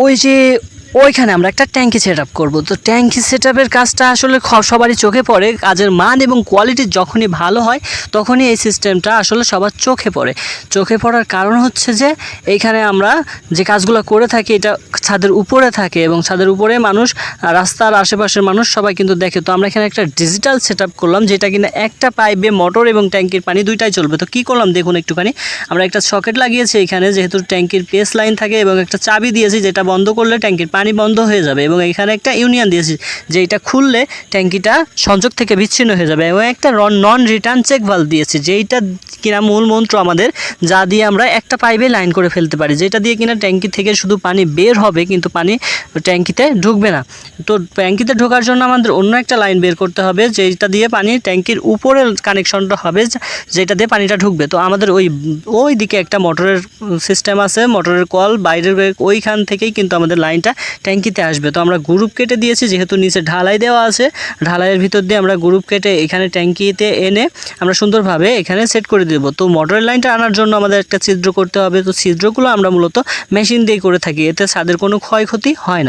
ওই যে ওইখানে আমরা একটা ট্যাঙ্কি সেট আপ করবো। তো ট্যাঙ্কি সেট আপের কাজটা আসলে সবারই চোখে পড়ে। কাজের মান এবং কোয়ালিটি যখনই ভালো হয় তখনই এই সিস্টেমটা আসলে সবার চোখে পড়ে। চোখে পড়ার কারণ হচ্ছে যে এইখানে আমরা যে কাজগুলো করে থাকি এটা ছাদের উপরে থাকে এবং ছাদের উপরে মানুষ, রাস্তার আশেপাশের মানুষ সবাই কিন্তু দেখে। তো আমরা এখানে একটা ডিজিটাল সেট আপ করলাম যেটা কিনা একটা পাইপে মোটর এবং ট্যাঙ্কির পানি দুইটাই চলবে। তো কী করলাম দেখুন একটুখানি, আমরা একটা সকেট লাগিয়েছি এখানে, যেহেতু ট্যাঙ্কির পেস লাইন থাকে, এবং একটা চাবি দিয়েছি যেটা বন্ধ করলে ট্যাঙ্কির পানি বন্ধ হয়ে যাবে, এবং এখানে একটা ইউনিয়ন দিয়েছি যেটা খুললে ট্যাঙ্কিটা সংযোগ থেকে বিচ্ছিন্ন হয়ে যাবে, এবং একটা নন রিটার্ন চেক ভালভ দিয়েছি যেইটা কিনা মূল মন্ত্র আমাদের, যা দিয়ে আমরা একটা পাইপে লাইন করে ফেলতে পারি, যেটা দিয়ে কিনা ট্যাঙ্কি থেকে শুধু পানি বের হবে কিন্তু পানি ট্যাঙ্কিতে ঢুকবে না। তো ট্যাঙ্কিতে ঢোকার জন্য আমাদের অন্য একটা লাইন বের করতে হবে যেটা দিয়ে পানি ট্যাঙ্কির উপরে কানেকশনটা হবে, যেটা দিয়ে পানিটা ঢুকবে। তো আমাদের ওই দিকে একটা মোটরের সিস্টেম আছে, মোটরের কল বাইরের, ওইখান থেকেই কিন্তু আমাদের লাইনটা ট্যাঙ্কিতে আসবে। তো আমরা গ্রুপ কেটে দিয়েছি, যেহেতু নিচে ঢালাই দেওয়া আছে, ঢালাইয়ের ভিতর দিয়ে আমরা গ্রুপ কেটে এখানে ট্যাঙ্কিতে এনে আমরা সুন্দরভাবে এখানে সেট করে দেবো। তো মোটরের লাইনটা আনার জন্য আমাদের একটা ছিদ্র করতে হবে। তো ছিদ্রগুলো আমরা মূলত মেশিন দিয়ে করে থাকি, এতে ছাদের কোনো ক্ষয়ক্ষতি হয় না।